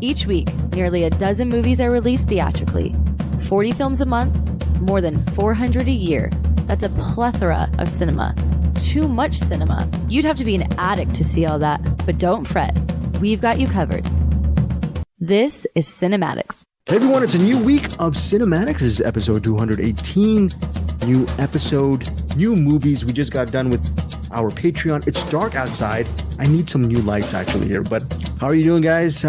Each week, nearly a dozen movies are released theatrically. 40 films a month, more than 400 a year. That's a plethora of cinema. Too much cinema. You'd have to be an addict to see all that. But don't fret. We've got you covered. This is CinemAddicts. Hey everyone, it's a new week of CinemAddicts. This is episode 218. New episode, new movies. We just got done with our Patreon. It's dark outside. I need some new lights actually here. But how are you doing, guys?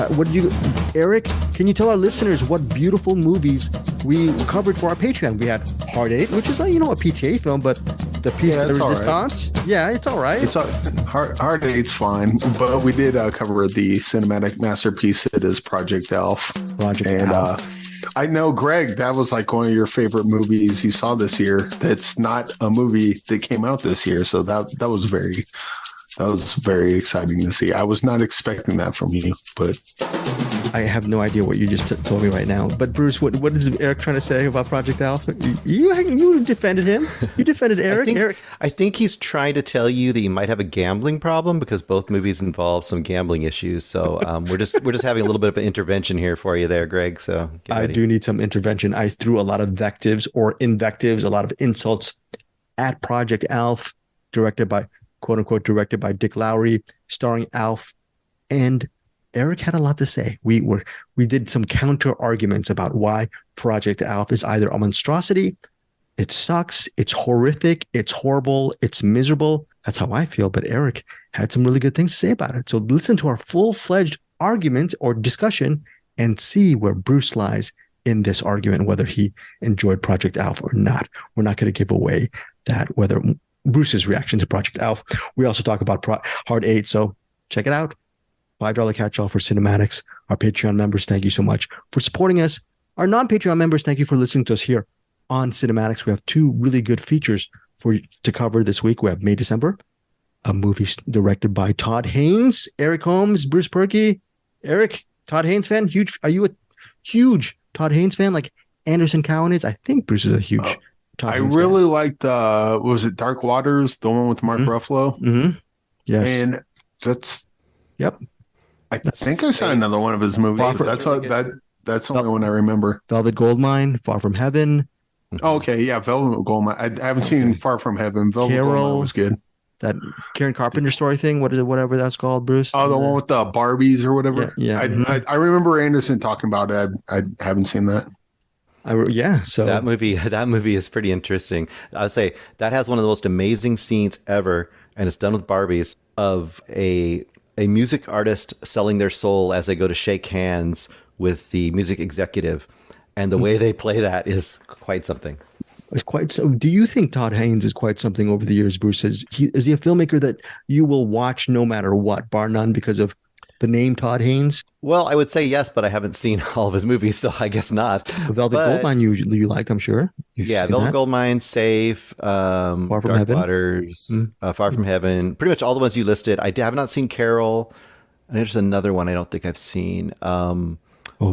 Eric, can you tell our listeners what beautiful movies we covered for our Patreon? We had Hard 8, which is, a PTA film, but the Piece de Resistance. Right. Yeah, it's all right. Hard 8's fine, but we did cover the cinematic masterpiece that is Project Elf. I know, Greg, that was like one of your favorite movies you saw this year. That's not a movie that came out this year, so that was very exciting to see. I was not expecting that from you, but I have no idea what you just told me right now. But Bruce, what is Eric trying to say about Project Alpha? You defended him. You defended Eric. I think he's trying to tell you that you might have a gambling problem because both movies involve some gambling issues. So we're just having a little bit of an intervention here for you there, Greg. So I do need some intervention. I threw a lot of invectives, a lot of insults at Project Alf, quote unquote directed by Dick Lowry, starring Alf, and Eric had a lot to say. We did some counter arguments about why Project Alf is either a monstrosity, it sucks, it's horrific, it's horrible, it's miserable. That's how I feel. But Eric had some really good things to say about it. So listen to our full-fledged argument or discussion and see where Bruce lies in this argument, whether he enjoyed Project Alf or not. We're not going to give away that, whether Bruce's reaction to Project Alf. We also talk about Hard 8, so check it out. $5 catch-all for CinemAddicts. Our Patreon members, thank you so much for supporting us. Our non-Patreon members, thank you for listening to us here on CinemAddicts. We have two really good features for you to cover this week. We have May December, a movie directed by Todd Haynes, Eric Holmes, Bruce Perky. Eric, Todd Haynes fan? Are you a huge Todd Haynes fan like Anderson Cowan is? I think Bruce is a huge Todd Haynes fan. Liked, was it Dark Waters, the one with Mark Ruffalo? Mm-hmm. Yes. And that's... Yep. I think I saw another one of his movies. That's the only one I remember. Velvet Goldmine, Far From Heaven. Oh, okay. Yeah, Velvet Goldmine. I haven't seen Far From Heaven. Velvet Goldmine was good. That Karen Carpenter story thing. What is it? Whatever that's called, Bruce. Oh, the one with the Barbies or whatever. Yeah. I remember Anderson talking about it. I haven't seen that. So that movie is pretty interesting. I'd say that has one of the most amazing scenes ever, and it's done with Barbies, of a music artist selling their soul as they go to shake hands with the music executive. And the way they play that is quite something. It's quite so. Do you think Todd Haynes is quite something over the years, Bruce? Is he a filmmaker that you will watch no matter what, bar none, because of the name Todd Haynes? Well, I would say yes, but I haven't seen all of his movies, so I guess not. Velvet Goldmine you liked, I'm sure. Velvet Goldmine, Safe, Far From Dark Heaven. Waters, Far From Heaven. Pretty much all the ones you listed. I have not seen Carol. And there's another one I don't think I've seen.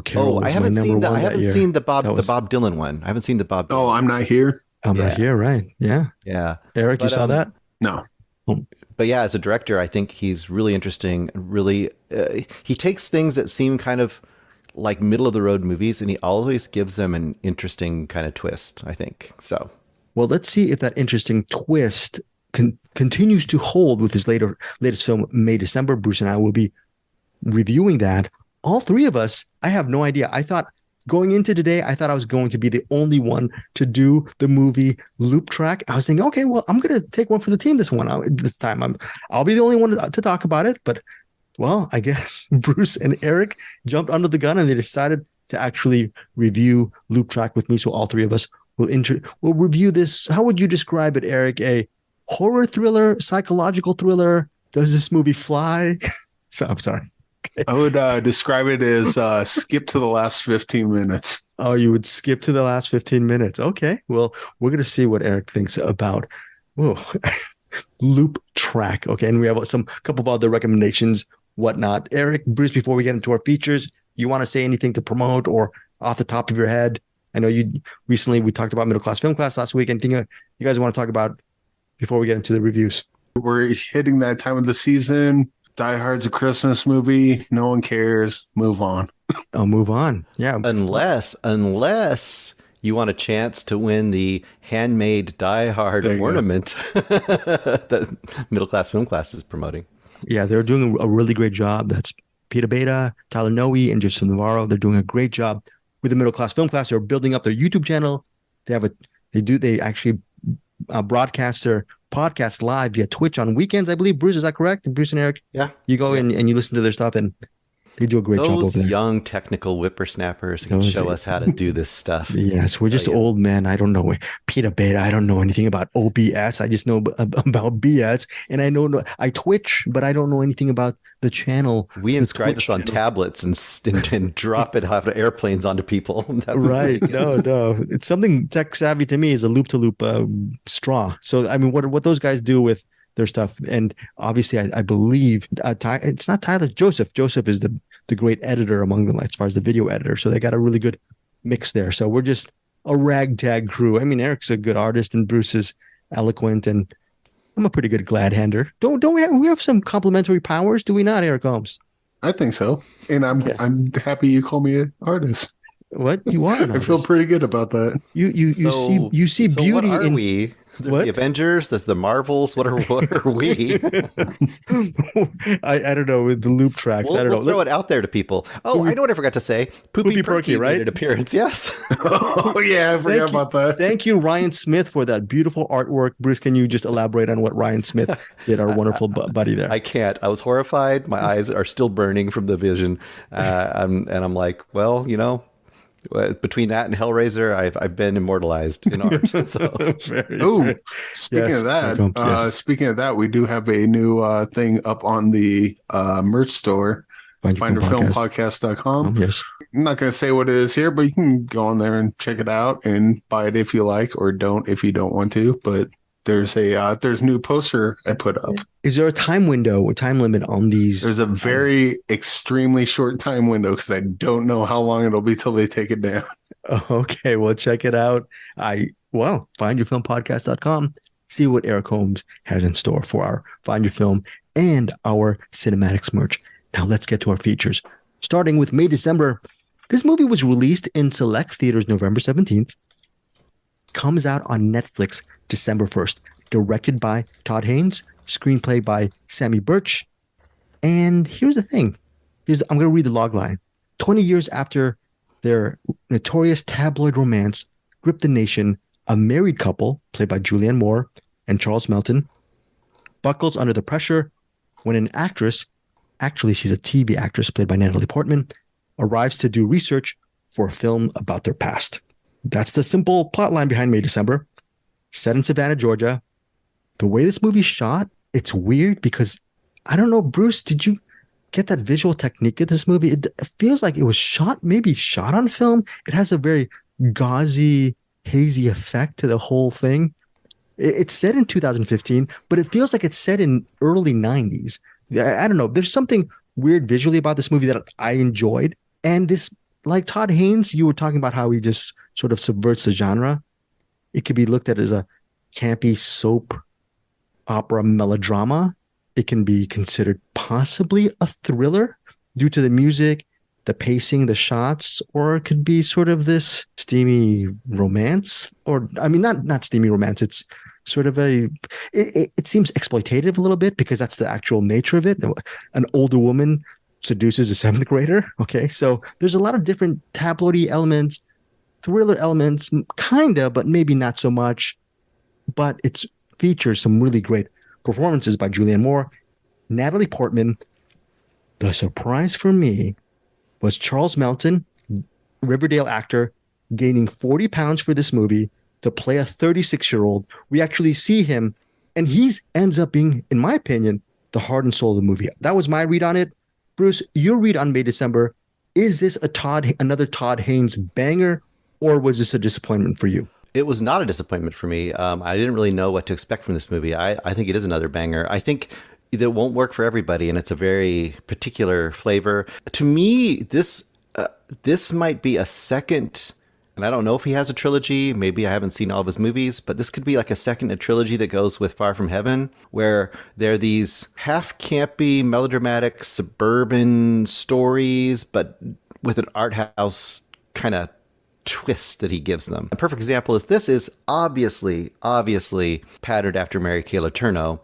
Carol. I haven't seen that. I haven't seen the Bob Dylan one. I haven't seen the Bob Dylan. Oh, I'm Not Here. I'm Not Here, right. Yeah. Yeah. Eric, you saw that? No. But yeah, as a director, I think he's really interesting. Really, he takes things that seem kind of like middle of the road movies, and he always gives them an interesting kind of twist, I think. So, well, let's see if that interesting twist continues to hold with his latest film, May December. Bruce and I will be reviewing that. All three of us, I have no idea. I thought going into today, I thought I was going to be the only one to do the movie Loop Track. I was thinking, okay, well, I'm going to take one for the team this time. I'll be the only one to talk about it. But, well, I guess Bruce and Eric jumped under the gun and they decided to actually review Loop Track with me. So all three of us will review this. How would you describe it, Eric? A horror thriller, psychological thriller? Does this movie fly? So I'm sorry. Okay. I would describe it as skip to the last 15 minutes. Oh, you would skip to the last 15 minutes. Okay. Well, we're going to see what Eric thinks about Loop Track. Okay. And we have a couple of other recommendations, whatnot. Eric, Bruce, before we get into our features, you want to say anything to promote or off the top of your head? I know we talked about Middle Class Film Class last week. Anything you guys want to talk about before we get into the reviews? We're hitting that time of the season. Die Hard's a Christmas movie. No one cares. Move on. I'll move on. Yeah. Unless you want a chance to win the handmade Die Hard ornament that Middle Class Film Class is promoting. Yeah, they're doing a really great job. That's Peter Beta, Tyler Noe, and Joseph Navarro. They're doing a great job with the Middle Class Film Class. They're building up their YouTube channel. They actually broadcast their podcast live via Twitch on weekends, I believe. Bruce, is that correct? Bruce and Eric? Yeah. You go in and you listen to their stuff, and they do a great job over there. Those young technical whippersnappers can show us how to do this stuff. Yes, we're just old men. I don't know Peter Beta. I don't know anything about OBS. I just know about BS, and I Twitch, but I don't know anything about the channel. We inscribe this on tablets and drop it off of airplanes onto people. That's right? No, it's something tech savvy to me. Is a loop-to-loop straw. So I mean, what those guys do with their stuff, and obviously I believe it's not Tyler. Joseph is the great editor among them as far as the video editor, so they got a really good mix there. So we're just a ragtag crew. I mean, Eric's a good artist and Bruce is eloquent, and I'm a pretty good glad hander. Don't we have some complementary powers, do we not, Eric Holmes? I think so, and I'm happy you call me an artist. What you are? I feel pretty good about that. You see beauty what are in we? There's the Avengers, there's the Marvels. What are we? I don't know with the loop tracks. I don't know. We'll throw it out there to people. Oh, I know what I forgot to say. Poopy Perky, right? Made an appearance. Yes. Oh yeah, I forgot about that. Thank you, Ryan Smith, for that beautiful artwork. Bruce, can you just elaborate on what Ryan Smith did? Our wonderful buddy there. I can't. I was horrified. My eyes are still burning from the vision, and I'm like, well, between that and Hellraiser, I've been immortalized in art. So. Speaking of that, we do have a new thing up on the merch store, finderfilmpodcast.com. Yes. I'm not going to say what it is here, but you can go on there and check it out and buy it if you like, or don't if you don't want to. But there's a new poster I put up. Is there a time limit on these? There's a very extremely short time window because I don't know how long it'll be till they take it down. Okay, well, check it out. Findyourfilmpodcast.com. See what Eric Holmes has in store for our Find Your Film and our CinemAddicts merch. Now let's get to our features. Starting with May, December. This movie was released in select theaters November 17th. Comes out on Netflix December 1st. Directed by Todd Haynes. Screenplay by Sammy Birch. And here's the thing. I'm going to read the log line. 20 years after their notorious tabloid romance gripped the nation, a married couple, played by Julianne Moore and Charles Melton, buckles under the pressure when an actress, actually she's a TV actress played by Natalie Portman, arrives to do research for a film about their past. That's the simple plot line behind May, December. Set in Savannah, Georgia. The way this movie's shot, it's weird because, I don't know, Bruce, did you get that visual technique of this movie? It feels like it was shot on film. It has a very gauzy, hazy effect to the whole thing. It's set in 2015, but it feels like it's set in early 90s. I don't know. There's something weird visually about this movie that I enjoyed. And this, like Todd Haynes, you were talking about how he just sort of subverts the genre. It could be looked at as a campy soap opera melodrama. It can be considered possibly a thriller due to the music, the pacing, the shots, or it could be sort of this steamy romance, or I mean, not steamy romance. It's sort of it seems exploitative a little bit because that's the actual nature of it. An older woman seduces a seventh grader. Okay. So there's a lot of different tabloidy elements, thriller elements, kinda, but maybe not so much. But it features some really great performances by Julianne Moore, Natalie Portman. The surprise for me was Charles Melton, Riverdale actor, gaining 40 pounds for this movie to play a 36-year-old. We actually see him, and he ends up being, in my opinion, the heart and soul of the movie. That was my read on it. Bruce, your read on May, December. Is this another Todd Haynes banger, or was this a disappointment for you? It was not a disappointment for me. I didn't really know what to expect from this movie. I think it is another banger. I think that won't work for everybody, and it's a very particular flavor. To me, this might be a second and I don't know if he has a trilogy. Maybe I haven't seen all of his movies, but this could be like a second a trilogy that goes with Far From Heaven, where there are these half campy, melodramatic, suburban stories, but with an art house kind of twist that he gives them. A perfect example is this is obviously patterned after Mary Kay Letourneau.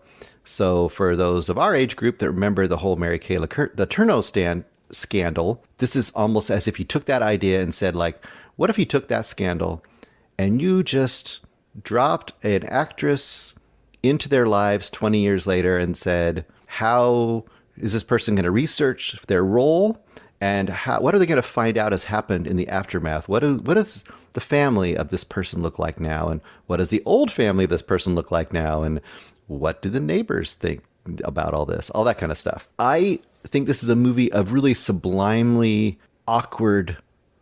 So for those of our age group that remember the whole Mary Kay Letourneau scandal, this is almost as if you took that idea and said, like, what if you took that scandal and you just dropped an actress into their lives 20 years later and said, how is this person going to research their role? And what are they going to find out has happened in the aftermath? What does the family of this person look like now? And what does the old family of this person look like now? And what do the neighbors think about all this? All that kind of stuff. I think this is a movie of really sublimely awkward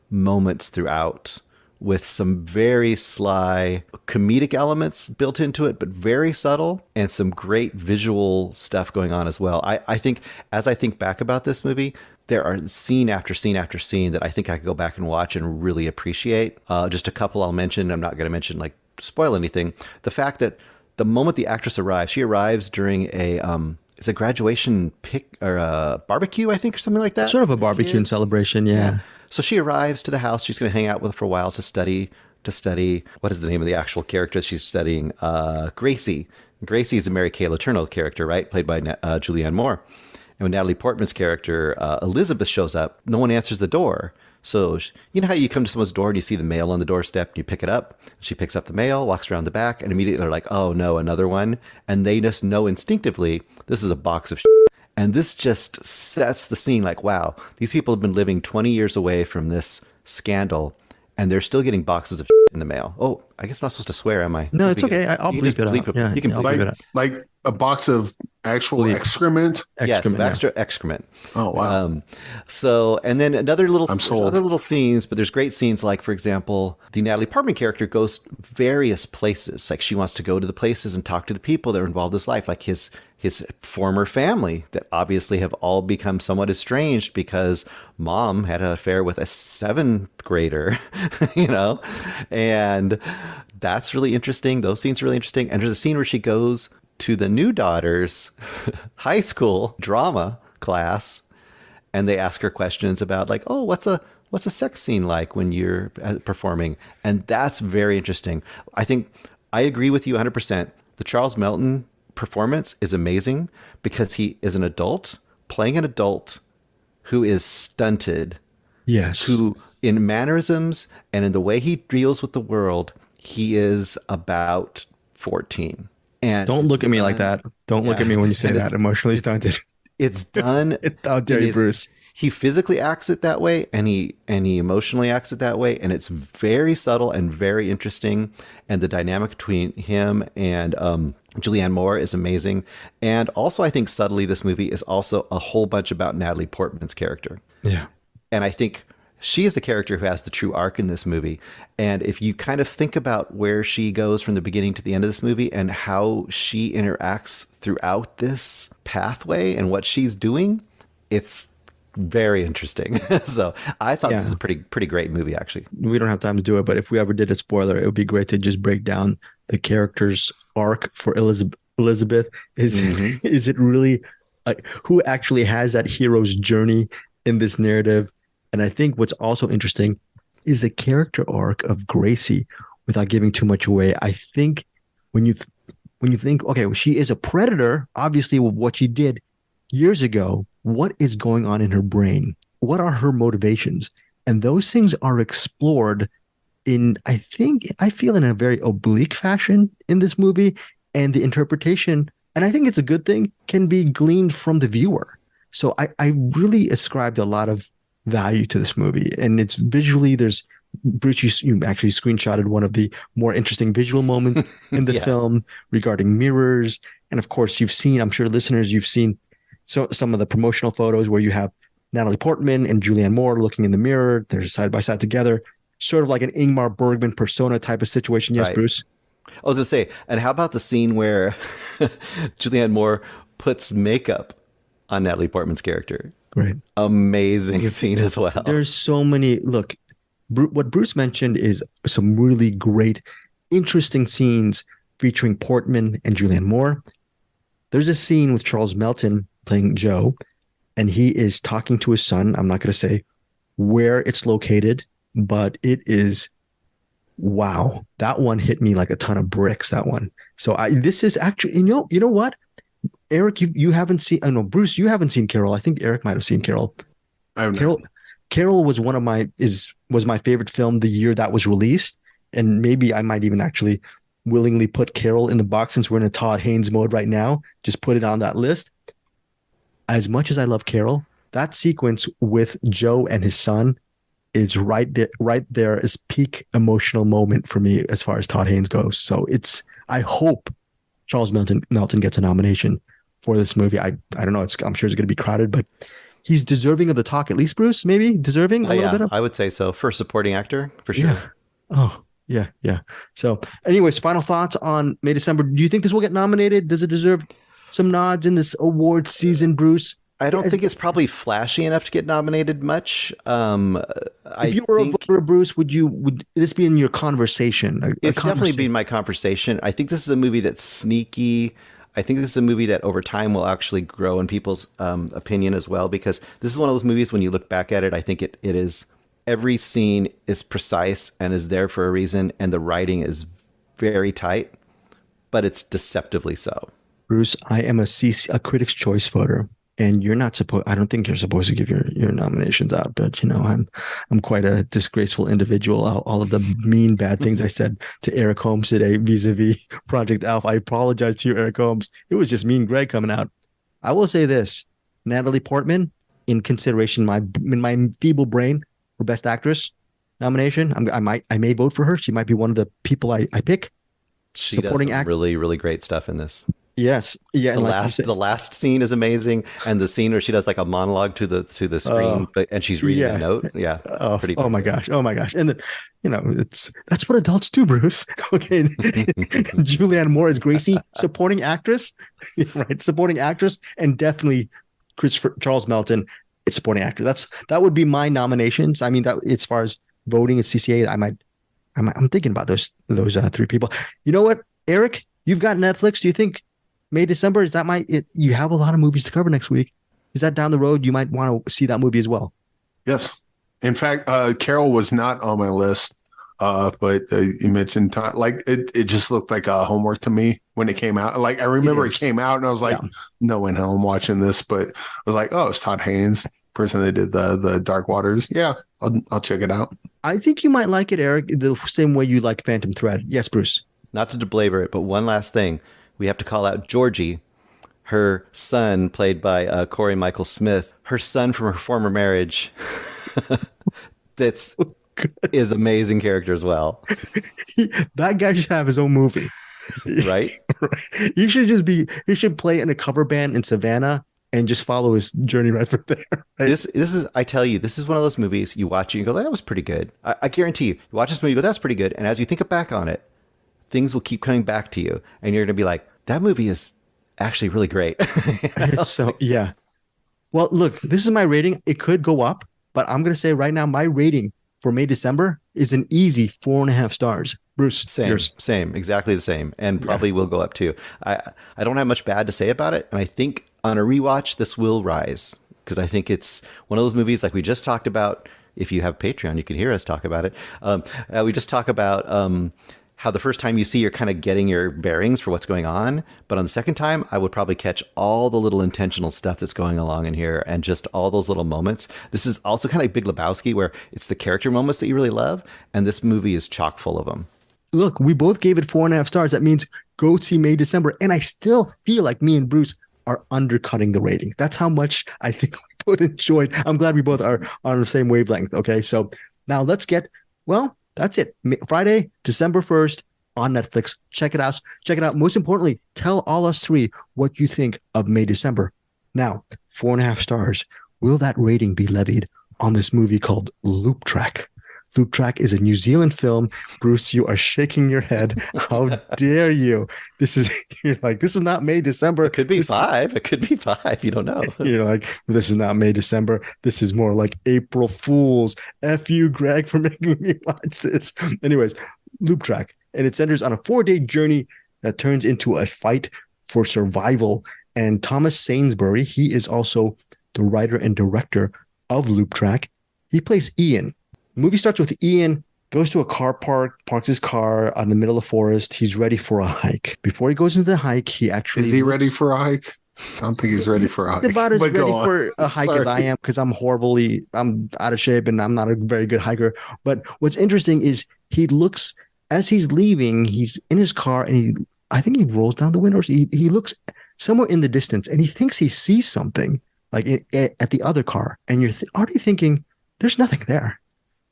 moments throughout, with some very sly comedic elements built into it, but very subtle, and some great visual stuff going on as well. I think, as I think back about this movie, there are scene after scene after scene that I think I could go back and watch and really appreciate. Just a couple I'll mention. I'm not going to mention, like, spoil anything. The fact that the moment the actress arrives, she arrives during it's a graduation or a barbecue, I think, or something like that. Sort of a barbecue and celebration, yeah. So she arrives to the house. She's going to hang out with her for a while to study. What is the name of the actual character she's studying? Gracie. Gracie is a Mary Kay Letourneau character, right? Played by Julianne Moore. And when Natalie Portman's character, Elizabeth, shows up, no one answers the door. So, you know how you come to someone's door and you see the mail on the doorstep and you pick it up? She picks up the mail, walks around the back, and immediately they're like, oh no, another one. And they just know instinctively, this is a box of shit. And this just sets the scene like, wow, these people have been living 20 years away from this scandal, and they're still getting boxes of shit in the mail. Oh, I guess I'm not supposed to swear, am I? No, it's okay. I'll bleep it out. Yeah, you can bleep it out. Like a box of actual excrement? Yes, extra excrement. Oh, wow. So, and then other little scenes, but there's great scenes like, for example, the Natalie Portman character goes various places. Like, she wants to go to the places and talk to the people that are involved in his life, like his former family that obviously have all become somewhat estranged because mom had an affair with a 7th grader, you know, and that's really interesting. Those scenes are really interesting. And there's a scene where she goes to the new daughter's high school drama class, and they ask her questions about, like, oh, what's a sex scene like when you're performing? And that's very interesting. I think I agree with you 100%. The Charles Melton performance is amazing because he is an adult playing an adult who is stunted. Yes. Who, in mannerisms and in the way he deals with the world, he is about 14. And don't look at me like that. Don't look at me when you say that. Emotionally stunted. It's done. How dare you, Bruce? He physically acts it that way, and he emotionally acts it that way, and it's very subtle and very interesting. And the dynamic between him and Julianne Moore is amazing. And also, I think subtly, this movie is also a whole bunch about Natalie Portman's character. Yeah, and I think she is the character who has the true arc in this movie. And if you kind of think about where she goes from the beginning to the end of this movie and how she interacts throughout this pathway and what she's doing, it's very interesting. So I thought this is a pretty great movie, actually. We don't have time to do it, but if we ever did a spoiler, it would be great to just break down the character's arc for Elizabeth. Is it really like who actually has that hero's journey in this narrative? And I think what's also interesting is the character arc of Gracie, without giving too much away. I think when you think, okay, well, she is a predator, obviously, with what she did years ago, what is going on in her brain? What are her motivations? And those things are explored I feel in a very oblique fashion in this movie. And the interpretation, and I think it's a good thing, can be gleaned from the viewer. So I really ascribed a lot of value to this movie. And it's visually, Bruce, you actually screenshotted one of the more interesting visual moments in the film regarding mirrors. And of course, I'm sure listeners, you've seen some of the promotional photos where you have Natalie Portman and Julianne Moore looking in the mirror. They're side by side together, sort of like an Ingmar Bergman persona type of situation. Yes, right. Bruce? I was going to say, and how about the scene where Julianne Moore puts makeup on Natalie Portman's character? Great. Amazing scene as well. There's so many. Look, what Bruce mentioned is some really great, interesting scenes featuring Portman and Julianne Moore. There's a scene with Charles Melton playing Joe, and he is talking to his son. I'm not going to say where it's located, but it is, wow. That one hit me like a ton of bricks, that one. So this is actually, you know what? Eric, you haven't seen, I know, Bruce, you haven't seen Carol. I think Eric might have seen Carol. I have Carol, not. Carol was was my favorite film the year that was released. And maybe I might even actually willingly put Carol in the box since we're in a Todd Haynes mode right now. Just put it on that list. As much as I love Carol, that sequence with Joe and his son is right there is peak emotional moment for me as far as Todd Haynes goes. So I hope Charles Melton gets a nomination for this movie. I don't know. I'm sure it's going to be crowded, but he's deserving of the talk. At least Bruce, maybe deserving a little bit of. I would say so for supporting actor for sure. Yeah. Oh yeah. So, anyways, final thoughts on May December. Do you think this will get nominated? Does it deserve some nods in this award season, Bruce? I don't think it's probably flashy enough to get nominated much. If you were a voter, Bruce, would this be in your conversation? It'd definitely be in my conversation. I think this is a movie that's sneaky. I think this is a movie that over time will actually grow in people's opinion as well, because this is one of those movies when you look back at it, I think it is, every scene is precise and is there for a reason, and the writing is very tight, but it's deceptively so. Bruce, I am a Critics' Choice voter. And you're not supposed. I don't think you're supposed to give your nominations out. But I'm quite a disgraceful individual. All of the mean, bad things I said to Eric Holmes today vis-a-vis Project Alpha. I apologize to you, Eric Holmes. It was just me and Greg coming out. I will say this: Natalie Portman, in consideration, in my feeble brain, for Best Actress nomination. I may vote for her. She might be one of the people I pick. She does some really, really great stuff in this. Yes. Yeah. The last scene is amazing, and the scene where she does like a monologue to the screen, and she's reading a note. Yeah. Oh my gosh. And then, that's what adults do, Bruce. Okay. Julianne Moore is Gracie, supporting actress, right? Supporting actress, and definitely Charles Melton, it's supporting actor. That would be my nominations. I mean, that as far as voting at CCA, I'm thinking about those three people. You know what, Eric? You've got Netflix. Do you think May, December, you have a lot of movies to cover next week? Is that down the road? You might want to see that movie as well. Yes. In fact, Carol was not on my list, but you mentioned it just looked like homework to me when it came out. Like I remember it came out and I was like, no way in hell I'm watching this. But I was like, oh, it's Todd Haynes, person that did the Dark Waters. Yeah, I'll check it out. I think you might like it, Eric, the same way you like Phantom Thread. Yes, Bruce. Not to belabor it, but one last thing. We have to call out Georgie, her son, played by Corey Michael Smith, her son from her former marriage. That's is amazing character as well. That guy should have his own movie. Right? He should play in a cover band in Savannah and just follow his journey right from there. Right? This is, I tell you, this is one of those movies you watch and you go, that was pretty good. I guarantee you watch this movie, you go, that's pretty good. And as you think back on it, things will keep coming back to you, and you're going to be like, that movie is actually really great. Yeah. Well, look, this is my rating. It could go up, but I'm going to say right now, my rating for May, December is an easy 4.5 stars. Bruce, same, exactly the same, and probably will go up too. I don't have much bad to say about it, and I think on a rewatch, this will rise, because I think it's one of those movies like we just talked about. If you have Patreon, you can hear us talk about it. We just talk about how the first time you see, you're kind of getting your bearings for what's going on. But on the second time, I would probably catch all the little intentional stuff that's going along in here and just all those little moments. This is also kind of like Big Lebowski, where it's the character moments that you really love. And this movie is chock full of them. Look, we both gave it 4.5 stars. That means go see May, December. And I still feel like me and Bruce are undercutting the rating. That's how much I think we both enjoyed. I'm glad we both are on the same wavelength. Okay, so now let's get, that's it. Friday, December 1st on Netflix. Check it out. Most importantly, tell all us three what you think of May, December. Now, 4.5 stars. Will that rating be levied on this movie called Loop Track Loop Track is a New Zealand film. Bruce, you are shaking your head. How dare you? You're like, this is not May, December. It could be 5. It could be 5. You don't know. You're like, this is not May, December. This is more like April Fools. F you, Greg, for making me watch this. Anyways, Loop Track. And it centers on a 4-day journey that turns into a fight for survival. And Thomas Sainsbury, he is also the writer and director of Loop Track. He plays Ian. The movie starts with Ian goes to a car park, parks his car in the middle of the forest. He's ready for a hike. Before he goes into the hike, he actually... Is he ready for a hike? I don't think he's ready for a hike. He's about as ready for a hike as I am, because I'm out of shape and I'm not a very good hiker. But what's interesting is he looks, as he's leaving, he's in his car and I think he rolls down the window. He looks somewhere in the distance and he thinks he sees something like at the other car. And you're already thinking, there's nothing there.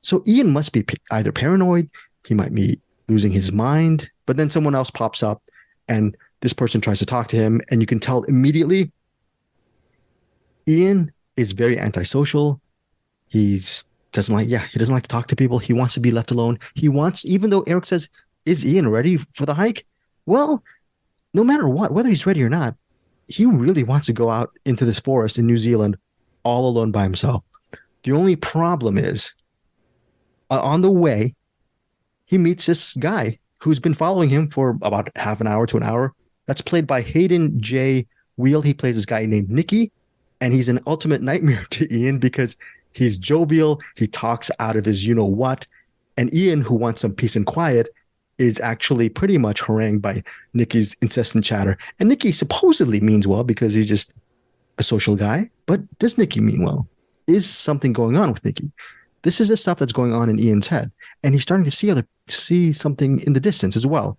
So Ian must be either paranoid, he might be losing his mind, but then someone else pops up and this person tries to talk to him, and you can tell immediately Ian is very antisocial. He doesn't like to talk to people. He wants to be left alone. Even though Eric says, is Ian ready for the hike? Well, no matter what, whether he's ready or not, he really wants to go out into this forest in New Zealand all alone by himself. The only problem is, on the way, he meets this guy who's been following him for about half an hour to an hour. That's played by Hayden J. Wheel. He plays this guy named Nicky, and he's an ultimate nightmare to Ian because he's jovial. He talks out of his you-know-what. And Ian, who wants some peace and quiet, is actually pretty much harangued by Nicky's incessant chatter. And Nicky supposedly means well because he's just a social guy. But does Nicky mean well? Is something going on with Nicky? This is the stuff that's going on in Ian's head. And he's starting to see something in the distance as well.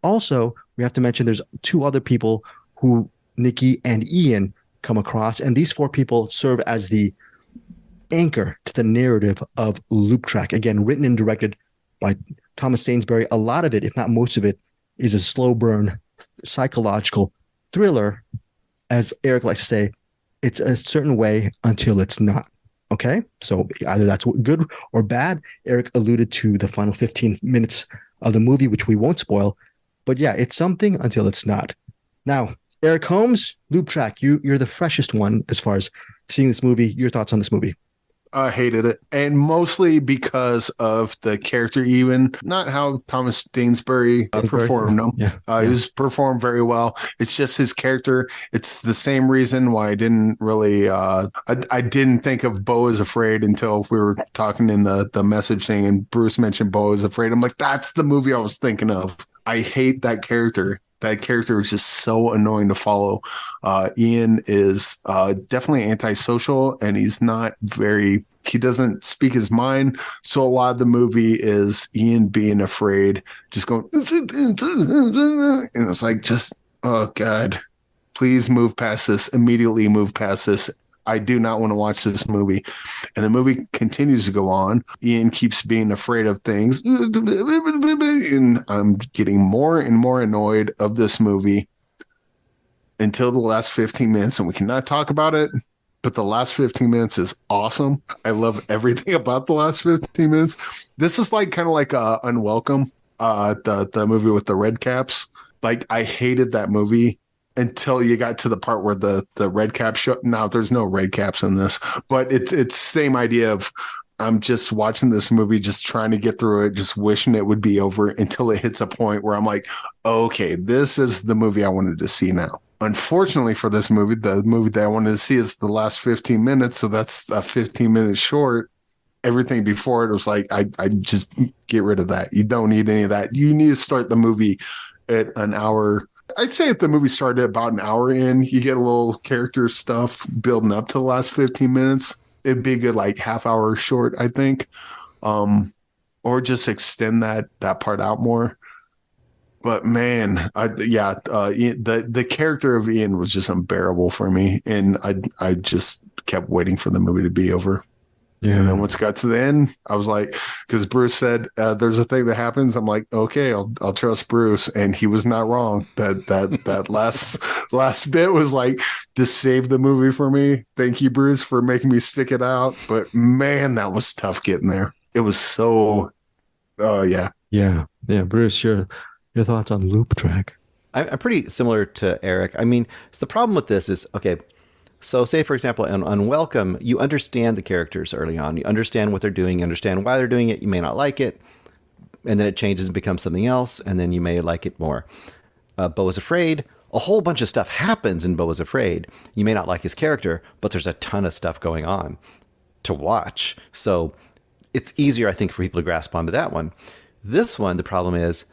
Also, we have to mention there's 2 other people who Nicky and Ian come across. And these 4 people serve as the anchor to the narrative of Loop Track. Again, written and directed by Thomas Sainsbury. A lot of it, if not most of it, is a slow burn psychological thriller. As Eric likes to say, it's a certain way until it's not. Okay, so either that's good or bad. Eric alluded to the final 15 minutes of the movie, which we won't spoil. But yeah, it's something until it's not. Now, Eric Holmes, Loop Track, you're the freshest one as far as seeing this movie. Your thoughts on this movie? I hated it, and mostly because of the character, even not how Thomas Sainsbury performed him. He was performed very well. It's just his character. It's the same reason why I didn't really I didn't think of Beau is Afraid until we were talking in the message thing, and Bruce mentioned Beau is Afraid. I'm like, that's the movie I was thinking of. I hate that character. That character is just so annoying to follow. Ian is definitely antisocial, and he doesn't speak his mind. So a lot of the movie is Ian being afraid, just going, and it's like, just, oh God, please move past this, immediately move past this. I do not want to watch this movie. And the movie continues to go on. Ian keeps being afraid of things. And I'm getting more and more annoyed of this movie until the last 15 minutes. And we cannot talk about it, but the last 15 minutes is awesome. I love everything about the last 15 minutes. This is kind of like Unwelcome, the movie with the red caps. Like, I hated that movie until you got to the part where the red caps show. Now, there's no red caps in this, but it's same idea of, I'm just watching this movie, just trying to get through it, just wishing it would be over until it hits a point where I'm like, okay, this is the movie I wanted to see now. Unfortunately for this movie, the movie that I wanted to see is the last 15 minutes. So that's a 15-minute short. Everything before it was like, I just get rid of that. You don't need any of that. You need to start the movie at an hour. I'd say if the movie started about an hour in, you get a little character stuff building up to the last 15 minutes. It'd be a good half hour short, I think. Or just extend that part out more. But man, the character of Ian was just unbearable for me. And I just kept waiting for the movie to be over. Yeah. And then once it got to the end, I was like, because Bruce said there's a thing that happens. I'm like, okay, I'll trust Bruce, and he was not wrong. That last bit was to save the movie for me. Thank you, Bruce, for making me stick it out. But man, that was tough getting there. It was so. Oh yeah. Yeah. Yeah. Bruce, your thoughts on Loop Track? I'm pretty similar to Eric. I mean, the problem with this is, okay, so say, for example, on Welcome, you understand the characters early on. You understand what they're doing, you understand why they're doing it. You may not like it, and then it changes and becomes something else, and then you may like it more. Beau is Afraid, a whole bunch of stuff happens in Beau is Afraid. You may not like his character, but there's a ton of stuff going on to watch. So it's easier, I think, for people to grasp onto that one. This one, the problem is,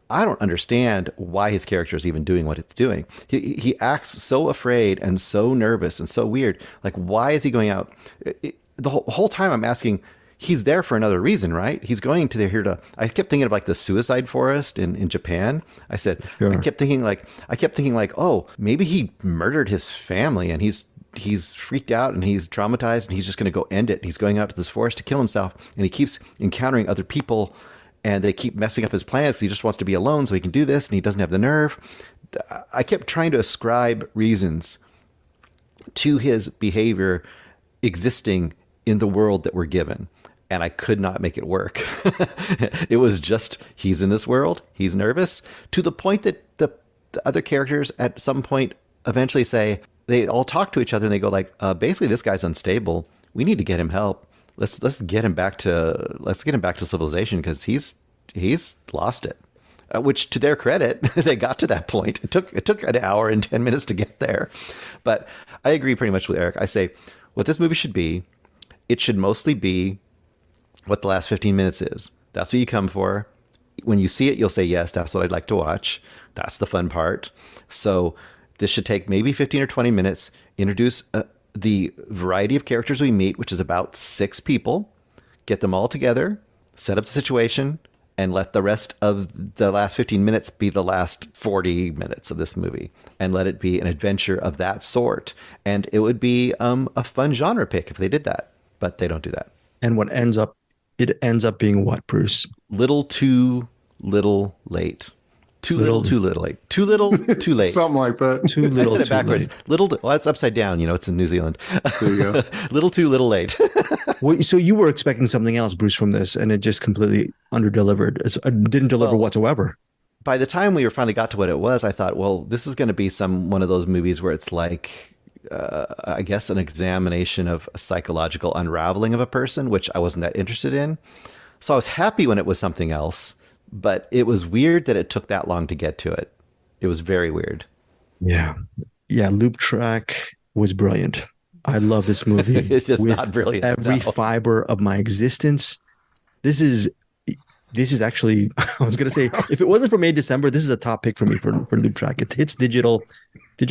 I don't understand why his character is even doing what it's doing. He acts so afraid and so nervous and so weird. Like, why is he going out? The whole time I'm asking, he's there for another reason, right? He's going to here to. I kept thinking of like the suicide forest in Japan. I said, sure. I kept thinking like, oh, maybe he murdered his family and he's freaked out and he's traumatized and he's just going to go end it. He's going out to this forest to kill himself, and he keeps encountering other people. And they keep messing up his plans. He just wants to be alone so he can do this, and he doesn't have the nerve. I kept trying to ascribe reasons to his behavior existing in the world that we're given, and I could not make it work. It was just, he's in this world, he's nervous, to the point that the other characters at some point eventually say, they all talk to each other, and they go like, basically, this guy's unstable. We need to get him help. Let's get him back to civilization, because he's lost it. Which, to their credit, they got to that point. It took an hour and 10 minutes to get there. But I agree pretty much with Eric. I say what this movie should be, it should mostly be what the last 15 minutes is. That's what you come for. When you see it, you'll say, yes, that's what I'd like to watch. That's the fun part. So this should take maybe 15 or 20 minutes, introduce the variety of characters we meet, which is about 6 people, get them all together, set up the situation, and let the rest of the last 15 minutes be the last 40 minutes of this movie, and let it be an adventure of that sort. And it would be a fun genre pick if they did that, but they don't do that. And it ends up being what, Bruce? Little too little late. Too little, too little late. Too little, too late. Something like that. Too little, I said it backwards. Well, it's upside down. It's in New Zealand. There you go. Little too little late. Well, so you were expecting something else, Bruce, from this, and it just completely underdelivered. It didn't deliver whatsoever. By the time we finally got to what it was, I thought, well, this is going to be one of those movies where it's like, I guess, an examination of a psychological unraveling of a person, which I wasn't that interested in. So I was happy when it was something else. But it was weird that it took that long to get to it. It was very weird. Yeah. Yeah. Loop Track was brilliant. I love this movie. It's just not brilliant. Every fiber of my existence. This is actually, I was going to say, if it wasn't for May, December, this is a top pick for me for Loop Track. It hits digital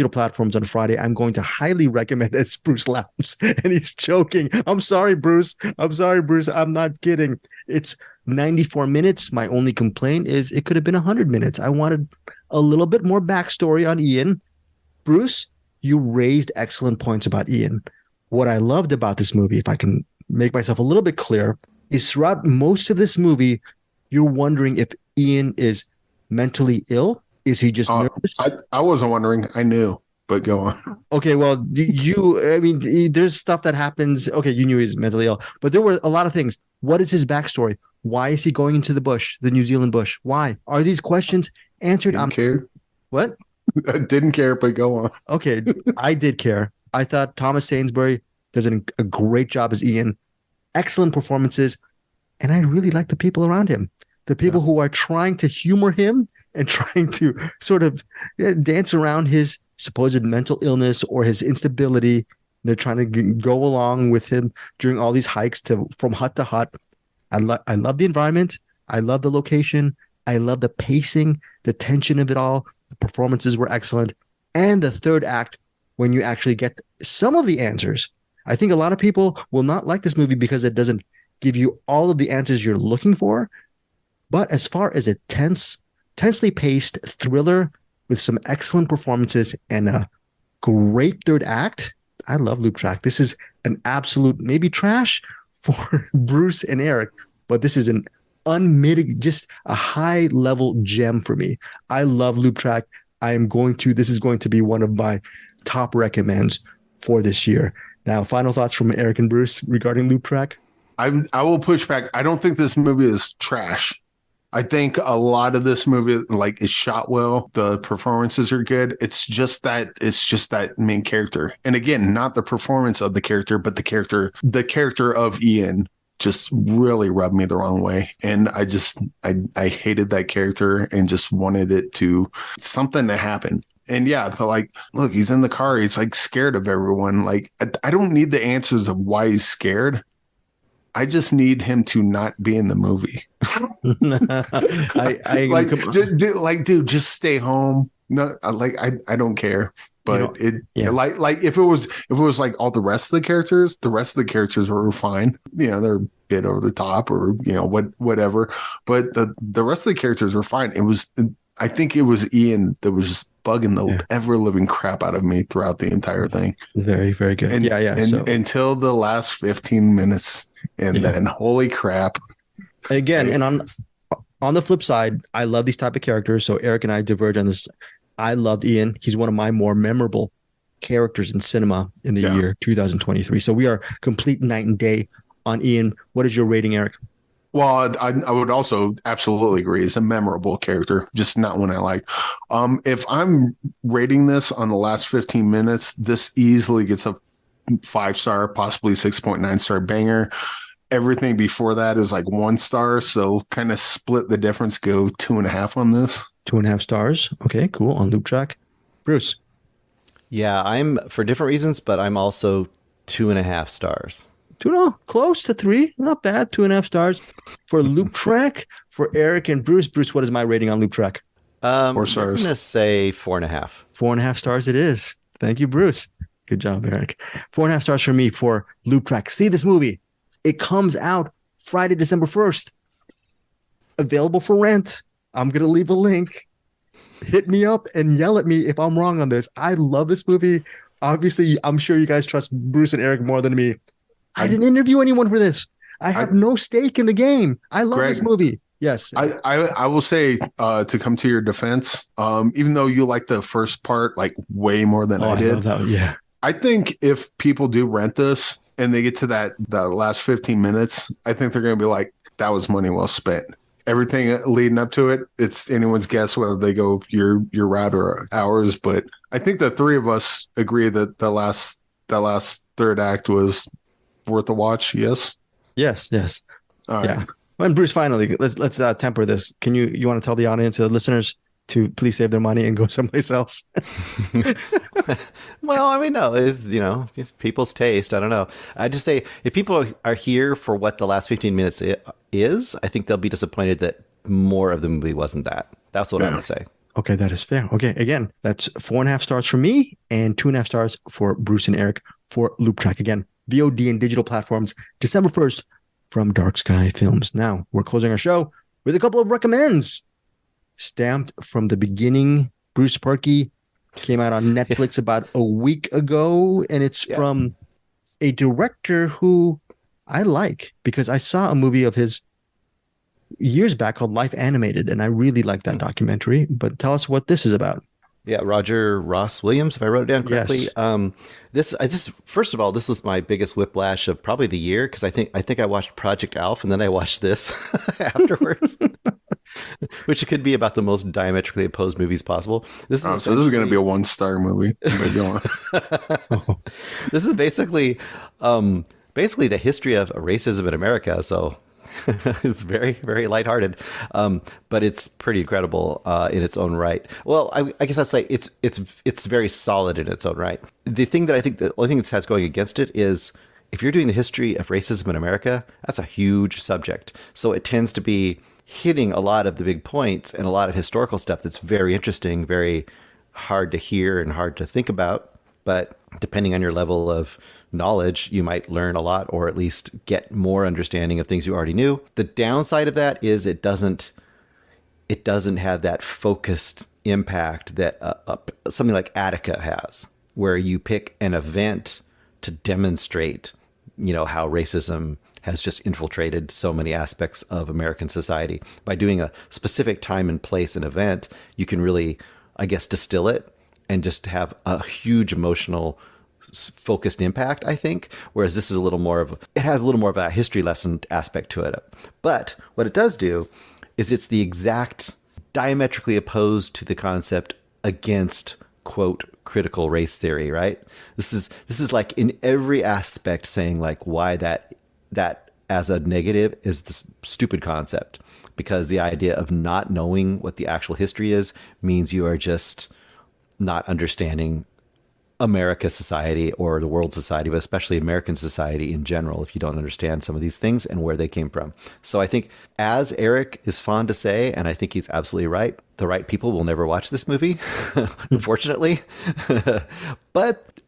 platforms on Friday. I'm going to highly recommend it. Bruce laughs and he's joking. I'm sorry, Bruce. I'm not kidding. It's 94 minutes. My only complaint is it could have been 100 minutes. I wanted a little bit more backstory on Ian. Bruce, you raised excellent points about Ian. What I loved about this movie, if I can make myself a little bit clear, is throughout most of this movie, you're wondering if Ian is mentally ill. Is he just nervous? I wasn't wondering. I knew, but go on. Okay, well, there's stuff that happens. Okay, you knew he was mentally ill, but there were a lot of things. What is his backstory? Why is he going into the bush, the New Zealand bush? Why? Are these questions answered? Didn't care. What? I didn't care, but go on. Okay, I did care. I thought Thomas Sainsbury does a great job as Ian. Excellent performances. And I really like the people around him. The people who are trying to humor him and trying to sort of dance around his supposed mental illness or his instability. They're trying to go along with him during all these hikes from hut to hut. I love the environment. I love the location. I love the pacing, the tension of it all. The performances were excellent. And the third act, when you actually get some of the answers. I think a lot of people will not like this movie because it doesn't give you all of the answers you're looking for. But as far as a tensely paced thriller with some excellent performances and a great third act, I love Loop Track. This is an absolute maybe trash for Bruce and Eric, but this is an unmitigated, just a high level gem for me. I love Loop Track. This is going to be one of my top recommends for this year. Now, final thoughts from Eric and Bruce regarding Loop Track. I will push back. I don't think this movie is trash. I think a lot of this movie like is shot well. The performances are good. It's just that main character. And again, not the performance of the character, but the character of Ian just really rubbed me the wrong way. And I hated that character and just wanted something to happen. And yeah, so like, look, he's in the car. He's like scared of everyone. Like, I don't need the answers of why he's scared. I just need him to not be in the movie. Dude, just stay home. No, I don't care. But if it was like all the rest of the characters were fine. You know, they're a bit over the top or, you know, whatever. But the rest of the characters were fine. I think it was Ian that was just bugging the ever living crap out of me throughout the entire thing. Very, very good. Until the last 15 minutes. And then holy crap. Again, and on the flip side, I love these type of characters. So Eric and I diverge on this. I loved Ian. He's one of my more memorable characters in cinema in the year 2023. So we are complete night and day on Ian. What is your rating, Eric? Well, I would also absolutely agree. It's a memorable character, just not one I like. If I'm rating this on the last 15 minutes, this easily gets a 5-star, possibly 6.9-star banger. Everything before that is like 1 star. So kind of split the difference, go 2.5 on this. 2.5 stars. Okay, cool. On Loop Track. Bruce. Yeah, I'm for different reasons, but I'm also 2.5 stars. Close to 3. Not bad. 2.5 stars for Loop Track. For Eric and Bruce. Bruce, what is my rating on Loop Track? 4 stars. I'm going to say 4.5. 4.5 stars it is. Thank you, Bruce. Good job, Eric. 4.5 stars for me for Loop Track. See this movie. It comes out Friday, December 1st. Available for rent. I'm going to leave a link. Hit me up and yell at me if I'm wrong on this. I love this movie. Obviously, I'm sure you guys trust Bruce and Eric more than me. I didn't interview anyone for this. I have no stake in the game. I love this movie. Yes. I will say to come to your defense, even though you like the first part like way more than I did. I love that. Yeah. I think if people do rent this and they get to that last 15 minutes, I think they're going to be like, that was money well spent. Everything leading up to it, it's anyone's guess whether they go your route or ours. But I think the three of us agree that the last third act was worth a watch. Yes. Yes. All right. Yeah. When Bruce, finally, let's temper this. Can you want to tell the audience, the listeners, to please save their money and go someplace else? Well, I mean, no, it's, just people's taste. I don't know. I just say if people are here for what the last 15 minutes is, I think they'll be disappointed that more of the movie wasn't that. That's what I would say. Okay, that is fair. Okay, again, that's 4.5 stars for me and 2.5 stars for Bruce and Eric for Loop Track. Again, VOD and digital platforms, December 1st from Dark Sky Films. Now, we're closing our show with a couple of recommends. Stamped from the Beginning, Bruce Sparky, came out on Netflix about a week ago, and it's from a director who I like because I saw a movie of his years back called Life Animated, and I really like that documentary. But tell us what this is about. Yeah, Roger Ross Williams, if I wrote it down correctly. Yes. First of all, this was my biggest whiplash of probably the year because I think I watched Project Alf and then I watched this afterwards, which could be about the most diametrically opposed movies possible. This is going to be a 1-star movie. This is basically the history of racism in America. So it's very, very lighthearted, but it's pretty incredible in its own right. Well, I guess I'd say it's very solid in its own right. The only thing this has going against it is if you're doing the history of racism in America, that's a huge subject. So it tends to be hitting a lot of the big points and a lot of historical stuff that's very interesting, very hard to hear and hard to think about. But depending on your level of knowledge, you might learn a lot or at least get more understanding of things you already knew. The downside of that is it doesn't have that focused impact that something like Attica has, where you pick an event to demonstrate, how racism has just infiltrated so many aspects of American society. By doing a specific time and place and event, you can really, I guess, distill it and just have a huge emotional focused impact, I think, whereas this is it has a little more of a history lesson aspect to it. But what it does do is it's the exact diametrically opposed to the concept against, quote, critical race theory, right? This is like in every aspect saying like why that as a negative is this stupid concept, because the idea of not knowing what the actual history is means you are just not understanding America society or the world society, but especially American society in general, if you don't understand some of these things and where they came from. So I think, as Eric is fond to say, and I think he's absolutely right, the right people will never watch this movie, unfortunately.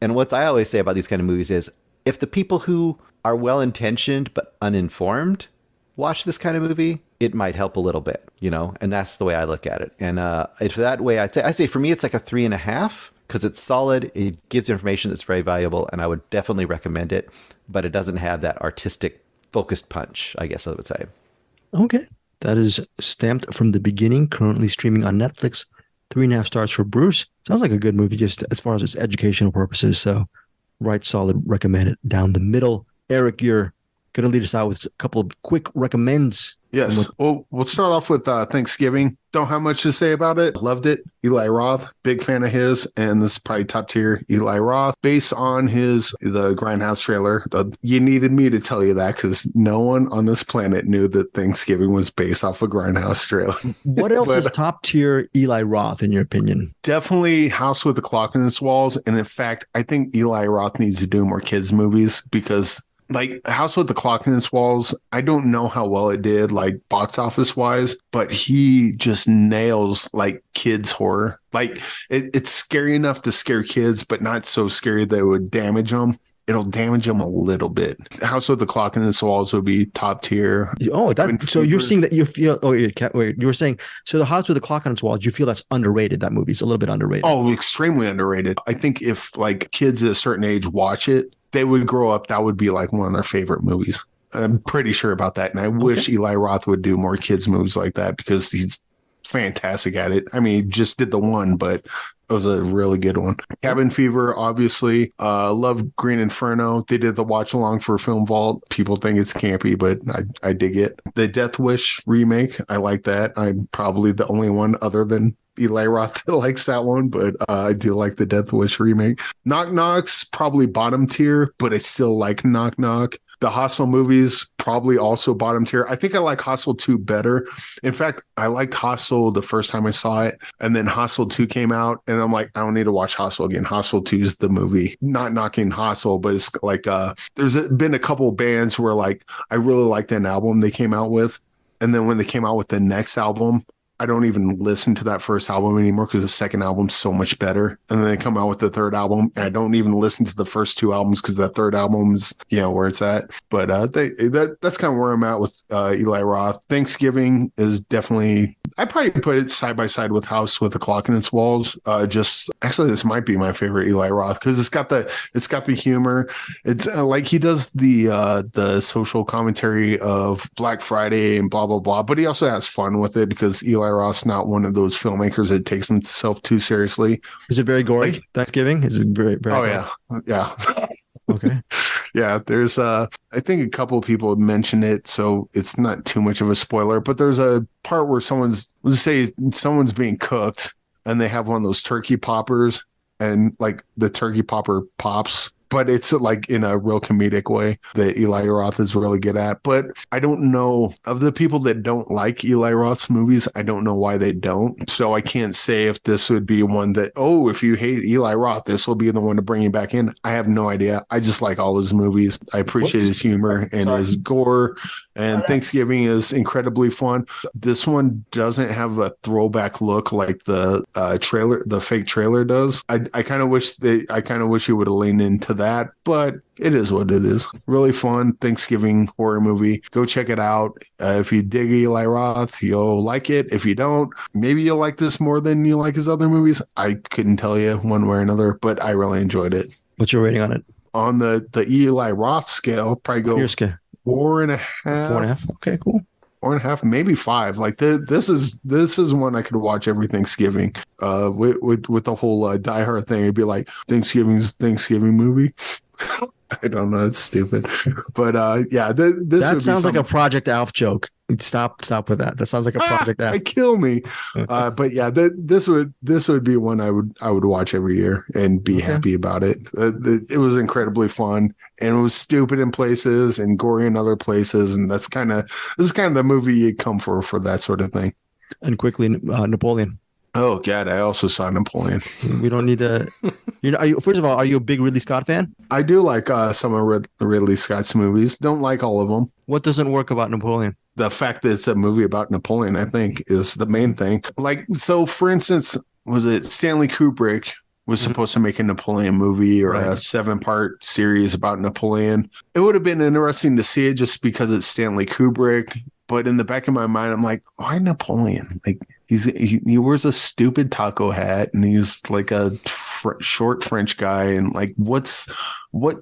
And what I always say about these kind of movies is, if the people who are well-intentioned but uninformed watch this kind of movie, it might help a little bit, and that's the way I look at it. And for that way, I'd say for me, it's like a 3.5, because it's solid. It gives information that's very valuable, and I would definitely recommend it, but it doesn't have that artistic focused punch, I guess I would say. Okay. That is stamped from the beginning, currently streaming on Netflix. 3.5 stars for Bruce. Sounds like a good movie just as far as its educational purposes. So right, solid, recommend it down the middle. Eric, you're going to lead us out with a couple of quick recommends. Yes. Well, we'll start off with Thanksgiving. Don't have much to say about it. Loved it. Eli Roth, big fan of his, and this is probably top tier Eli Roth, based on the Grindhouse trailer. You needed me to tell you that, because no one on this planet knew that Thanksgiving was based off a Grindhouse trailer. What else is top tier Eli Roth, in your opinion? Definitely House with the Clock in its Walls. And in fact, I think Eli Roth needs to do more kids movies, because like House with the Clock in its Walls, I don't know how well it did, like box office wise, but he just nails like kids horror. Like it's scary enough to scare kids, but not so scary that it would damage them. It'll damage them a little bit. House with the Clock in its Walls would be top tier. Oh, so you're saying that you feel? Oh, wait, you were saying so. The House with the Clock in its Walls, you feel that's underrated? That movie's a little bit underrated. Oh, extremely underrated. I think if like kids at a certain age watch it, they would grow up. That would be like one of their favorite movies. I'm pretty sure about that. And I wish Eli Roth would do more kids movies like that, because he's fantastic at it. I mean, he just did the one, but it was a really good one. Cabin Fever, obviously. Love Green Inferno. They did the watch along for Film Vault. People think it's campy, but I dig it. The Death Wish remake, I like that. I'm probably the only one other than Eli Roth that likes that one, but I do like the Death Wish remake. Knock Knock's probably bottom tier, but I still like Knock Knock. The Hostel movies, probably also bottom tier. I think I like Hostel 2 better. In fact, I liked Hostel the first time I saw it, and then Hostel 2 came out, and I'm like, I don't need to watch Hostel again. Hostel 2 is the movie. Not knocking Hostel, but it's like there's been a couple bands where like I really liked an album they came out with, and then when they came out with the next album, I don't even listen to that first album anymore, because the second album's so much better. And then they come out with the third album, and I don't even listen to the first two albums, because that third album is, where it's at. But that's kind of where I'm at with Eli Roth. Thanksgiving is definitely, I probably put it side by side with House with the Clock in its Walls. Actually, this might be my favorite Eli Roth, because it's got the humor. It's like he does the social commentary of Black Friday and blah blah blah, but he also has fun with it, because Eli Roth's not one of those filmmakers that takes himself too seriously. Is it very gory? Like, Thanksgiving? Is it very, very gory? Yeah. Okay. Yeah, there's I think a couple of people have mentioned it, so it's not too much of a spoiler, but there's a part where someone's being cooked, and they have one of those turkey poppers, and like the turkey popper pops, but it's like in a real comedic way that Eli Roth is really good at. But I don't know, of the people that don't like Eli Roth's movies, I don't know why they don't. So I can't say if this would be one that, if you hate Eli Roth, this will be the one to bring you back in. I have no idea. I just like all his movies. I appreciate his humor and his gore. And Thanksgiving is incredibly fun. This one doesn't have a throwback look like the fake trailer does. I kind of wish it would have leaned into that, but it is what it is. Really fun Thanksgiving horror movie. Go check it out. If you dig Eli Roth, you'll like it. If you don't, maybe you'll like this more than you like his other movies. I couldn't tell you one way or another, but I really enjoyed it. What's your rating on it? On the Eli Roth scale, probably go 4.5. 4.5. Okay, cool. 4.5, maybe 5. Like this is one I could watch every Thanksgiving. With the whole Die Hard thing, it'd be like Thanksgiving movie. I don't know, it's stupid, but yeah, this that sounds like a Project Alf joke. Stop with that. That sounds like a Project Alf. Kill me. But yeah, this would be one I would watch every year and be happy about it. It was incredibly fun, and it was stupid in places and gory in other places, and this is kind of the movie you come for that sort of thing. And quickly, Napoleon. Oh God, I also saw Napoleon. We don't need to. First of all, are you a big Ridley Scott fan? I do like some of Ridley Scott's movies. Don't like all of them. What doesn't work about Napoleon? The fact that it's a movie about Napoleon, I think, is the main thing. Like, so for instance, was it Stanley Kubrick was supposed to make a Napoleon movie or a 7-part series about Napoleon? It would have been interesting to see it just because it's Stanley Kubrick. But in the back of my mind, I'm like, why Napoleon? Like, he wears a stupid taco hat, and he's like a short French guy, and like,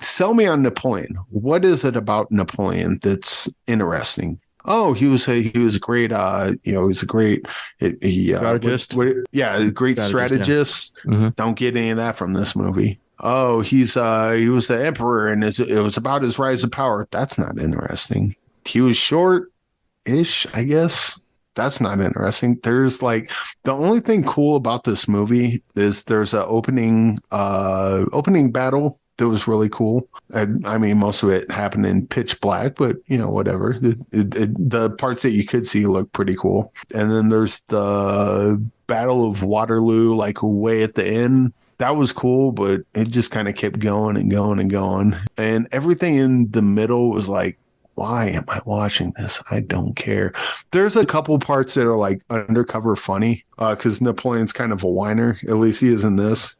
sell me on Napoleon. What is it about Napoleon that's interesting? Oh, he was great. He was a great strategist. Great strategist. Yeah. Mm-hmm. Don't get any of that from this movie. Oh, he was the emperor, and it was about his rise to power. That's not interesting. He was short-ish, I guess. That's not interesting. There's like, the only thing cool about this movie is there's an opening battle that was really cool. And I mean, most of it happened in pitch black, but whatever. The parts that you could see look pretty cool. And then there's the Battle of Waterloo, like way at the end. That was cool, but it just kind of kept going and going and going. And everything in the middle was like, why am I watching this? I don't care. There's a couple parts that are like undercover funny because Napoleon's kind of a whiner. At least he is in this.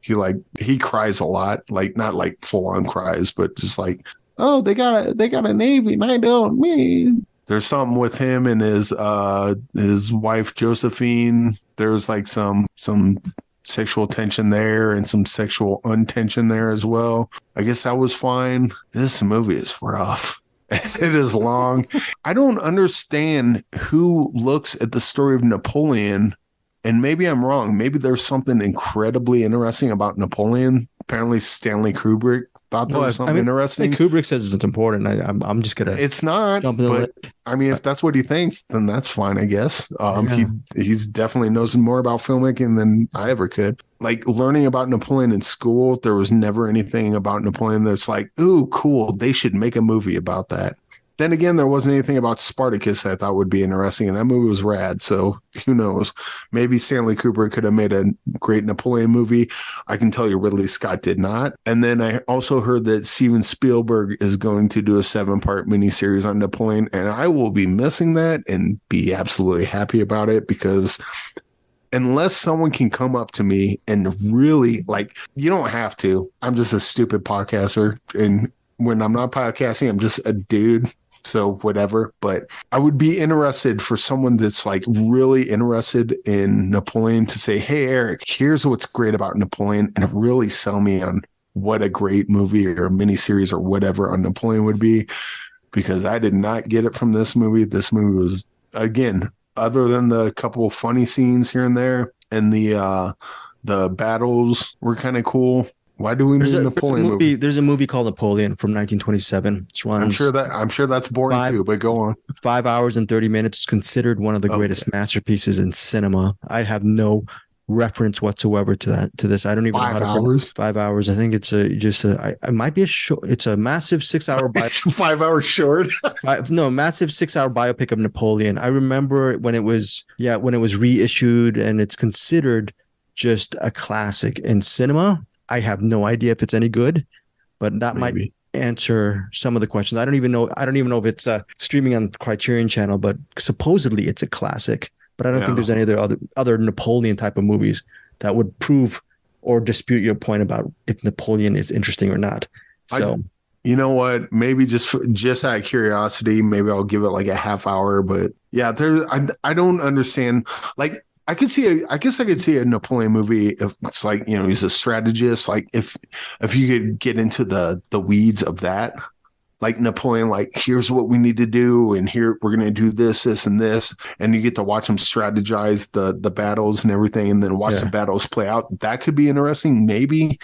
He cries a lot, like not like full on cries, but just like, oh, they got a navy and I don't. Me. There's something with him and his wife Josephine. There's like some sexual tension there and some sexual untension there as well. I guess that was fine. This movie is rough. It is long. I don't understand who looks at the story of Napoleon, and maybe I'm wrong. Maybe there's something incredibly interesting about Napoleon. Apparently, Stanley Kubrick thought there was something interesting. Kubrick says it's important. I'm just gonna. It's not. But I mean, if that's what he thinks, then that's fine, I guess. He's definitely knows more about filmmaking than I ever could. Like learning about Napoleon in school, there was never anything about Napoleon that's like, ooh, cool. They should make a movie about that. Then again, there wasn't anything about Spartacus I thought would be interesting, and that movie was rad. So who knows? Maybe Stanley Kubrick could have made a great Napoleon movie. I can tell you Ridley Scott did not. And then I also heard that Steven Spielberg is going to do a 7-part miniseries on Napoleon, and I will be missing that and be absolutely happy about it because unless someone can come up to me and really, like, you don't have to. I'm just a stupid podcaster, and when I'm not podcasting, I'm just a dude. So whatever, but I would be interested for someone that's like really interested in Napoleon to say, hey, Eric, here's what's great about Napoleon, and really sell me on what a great movie or miniseries or whatever on Napoleon would be, because I did not get it from this movie. This movie was, again, other than the couple of funny scenes here and there, and the battles were kind of cool. Why do we need a Napoleon movie? There's a movie called Napoleon from 1927. I'm sure that's boring too, but go on. 5 hours and 30 minutes. It's considered one of the greatest masterpieces in cinema. I have no reference whatsoever to this. I don't even know how to 5 hours. 5 hours. I think it's it might be a short. It's a massive 6 hour 5 hours short. Massive 6 hour biopic of Napoleon. I remember when it was reissued, and it's considered just a classic in cinema. I have no idea if it's any good, but that might answer some of the questions. I don't even know if it's streaming on the Criterion Channel, but supposedly it's a classic. But I don't think there's any other Napoleon type of movies that would prove or dispute your point about if Napoleon is interesting or not. So, you know what? Maybe just out of curiosity, maybe I'll give it like a half hour. But yeah, I don't understand. Like, I could see I could see a Napoleon movie if it's like, he's a strategist. Like if you could get into the weeds of that, like Napoleon, like, here's what we need to do, and here we're going to do this, this, and this, and you get to watch them strategize the battles and everything, and then watch the battles play out. That could be interesting, maybe,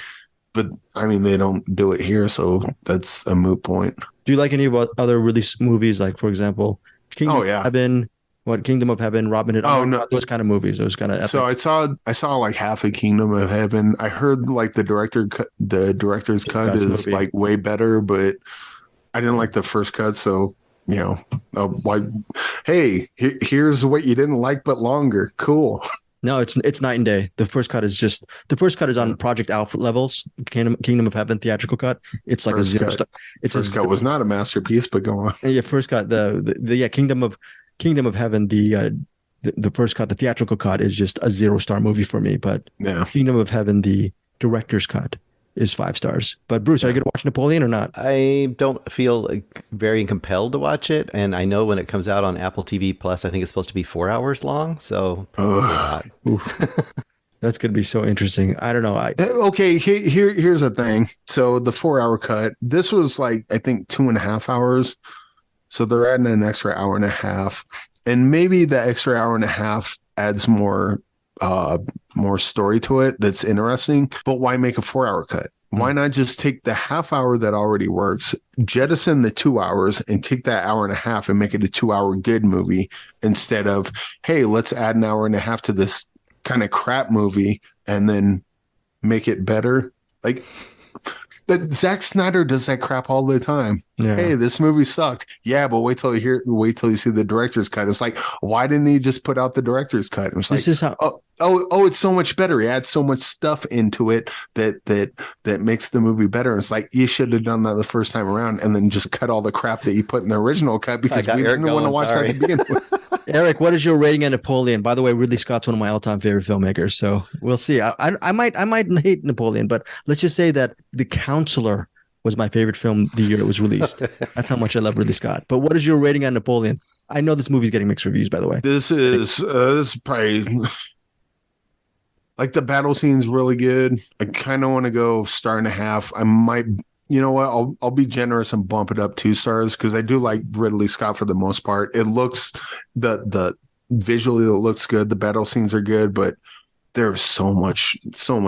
but I mean, they don't do it here, so that's a moot point. Do you like any of other release movies, like, for example, Kingdom of Heaven? What, Kingdom of Heaven, Robin Hood? Oh, no, those kind of movies. Those kind of epic. So I saw like half of Kingdom of Heaven. I heard like the director's cut is movie. Like way better, but I didn't like the first cut. So, you know, like, hey, here's what you didn't like, but longer. Cool. No, it's night and day. The first cut is on Project Alpha levels. Kingdom of Heaven theatrical cut. It's like first a zero star. First cut was not a masterpiece, but go on. Yeah, first cut. The Kingdom of Heaven. The first cut, the theatrical cut, is just a 0-star movie for me. But Kingdom of Heaven, the director's cut, is 5 stars. But Bruce, are you going to watch Napoleon or not? I don't feel very compelled to watch it, and I know when it comes out on Apple TV Plus, I think it's supposed to be 4 hours long. So probably not. That's going to be so interesting. I don't know. Okay, here's the thing. So the 4-hour cut, this was like, I think 2.5 hours. So they're adding an extra hour and a half, and maybe the extra hour and a half adds more story to it that's interesting. But why make a 4-hour cut? Why not just take the half hour that already works, jettison the 2 hours, and take that hour and a half and make it a 2-hour good movie, instead of, hey, let's add an hour and a half to this kind of crap movie and then make it better. Like, that Zack Snyder does that crap all the time. Yeah. Hey, this movie sucked. Yeah, but wait till you see the director's cut. It's like, why didn't he just put out the director's cut? It's like, it's so much better. He adds so much stuff into it that makes the movie better. It's like, you should have done that the first time around, and then just cut all the crap that you put in the original cut, because we didn't want to watch that to begin with. Eric, what is your rating on Napoleon? By the way, Ridley Scott's one of my all-time favorite filmmakers, so we'll see. I might hate Napoleon, but let's just say that The Counselor was my favorite film the year it was released. That's how much I love Ridley Scott. But what is your rating on Napoleon? I know this movie's getting mixed reviews, by the way. This is probably, like, the battle scene's really good. I kind of want to go 1.5 stars. I might, you know what? I'll be generous and bump it up 2 stars, because I do like Ridley Scott for the most part. It looks the visually, it looks good. The battle scenes are good, but there's so much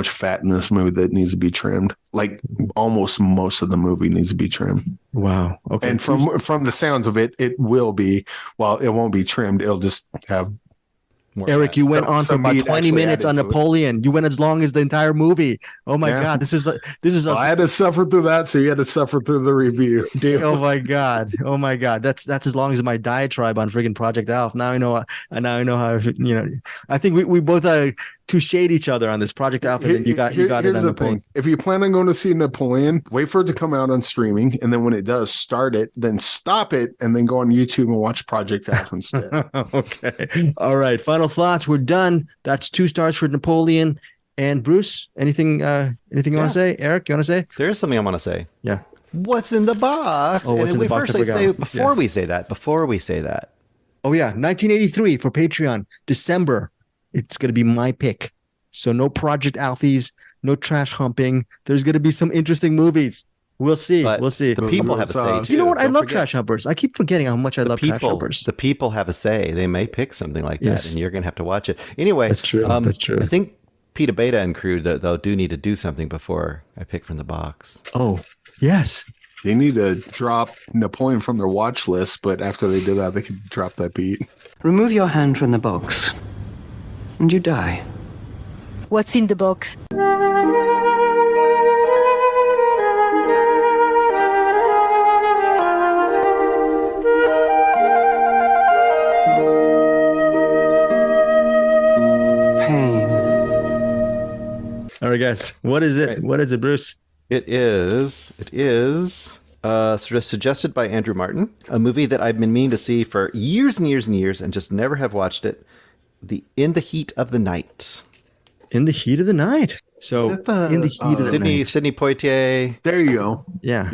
fat in this movie that needs to be trimmed. Like, almost most of the movie needs to be trimmed. Wow. Okay. And from the sounds of it, it will be. Well, it won't be trimmed. It'll just have. Eric, you went on for about 20 minutes on Napoleon. You went as long as the entire movie. Oh my God, this is. Well, I had to suffer through that, so you had to suffer through the review. Dude. Oh my God. That's as long as my diatribe on friggin' Project Alf. Now I know how. I think we both touche'd each other on this Project Alpha. And you got it on Napoleon. If you plan on going to see Napoleon, wait for it to come out on streaming, and then when it does, start it, then stop it, and then go on YouTube and watch Project Alpha instead. Okay. All right. Final thoughts. We're done. That's 2 stars for Napoleon. And Bruce, anything you want to say? Eric, you want to say? There is something I want to say. Yeah. What's in the box? Oh, what's in the box? Before we say that. Oh yeah, 1983 for Patreon, December. It's going to be my pick. So no Project Alfies, no trash humping. There's going to be some interesting movies. We'll see. We'll see. The people have a say too. You know what? I love trash humpers. I keep forgetting how much I love trash humpers. The people have a say. They may pick something like that, and you're going to have to watch it. Anyway, that's true. That's true. I think Peter Beta and crew, though, do need to do something before I pick from the box. Oh, yes. They need to drop Napoleon from their watch list, but after they do that, they can drop that beat. Remove your hand from the box, and you die. What's in the box? All right, guys. What is it? Right. What is it, Bruce? It is suggested by Andrew Martin, a movie that I've been meaning to see for years and years and years and just never have watched it. In the Heat of the Night. In the Heat of the Night. So, In the Heat of the Night. Sidney Poitier. There you go. Yeah,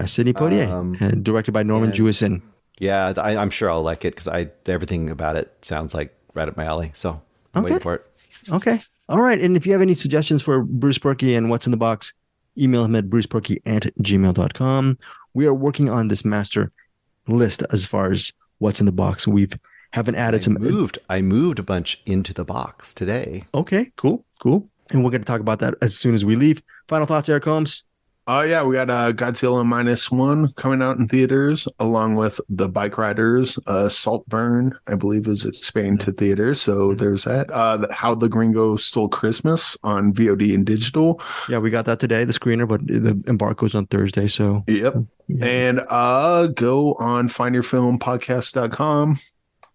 Sidney Poitier. And directed by Norman Jewison. Yeah, I'm sure I'll like it because everything about it sounds like right up my alley. So, I'm waiting for it. Okay. All right. And if you have any suggestions for Bruce Perky and What's in the Box, email him at bruceperky@gmail.com, we are working on this master list as far as what's in the box. We haven't added I moved a bunch into the box today. Okay, cool. And we're going to talk about that as soon as we leave. Final thoughts, Eric Holmes? Oh, yeah. We got Godzilla -1 coming out in theaters, along with The Bike Riders. Saltburn, I believe, is expanding to theaters. So there's that. How the Gringo Stole Christmas on VOD and digital. Yeah, we got that today, the screener, but the embargo's on Thursday. So yep. Yeah. And go on findyourfilmpodcast.com.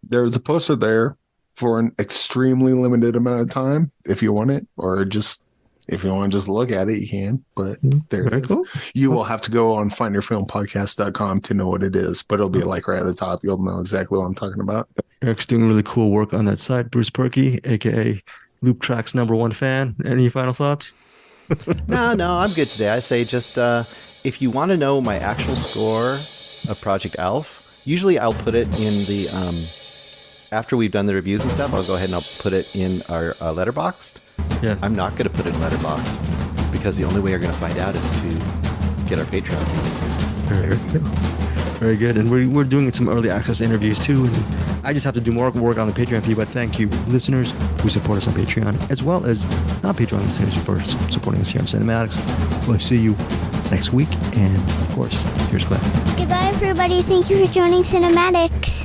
There's a poster there for an extremely limited amount of time if you want it, or just if you want to just look at it, you can. But there it is. Cool. You will have to go on findyourfilmpodcast.com to know what it is, but it'll be like right at the top. You'll know exactly what I'm talking about. Eric's doing really cool work on that site. Bruce Perky, aka Loop Track's #1 fan. Any final thoughts? No, I'm good today. I say just if you want to know my actual score of Project Alf, usually I'll put it in the after we've done the reviews and stuff, I'll go ahead and I'll put it in our Letterboxd. Yes. I'm not going to put it in Letterboxd because the only way you're going to find out is to get our Patreon. Very good. And we're doing some early access interviews too. And I just have to do more work on the Patreon feed, but thank you, listeners who support us on Patreon, as well as non-Patreon listeners for supporting us here on CinemAddicts. We'll see you next week. And of course, here's Glenn. Goodbye, everybody. Thank you for joining CinemAddicts.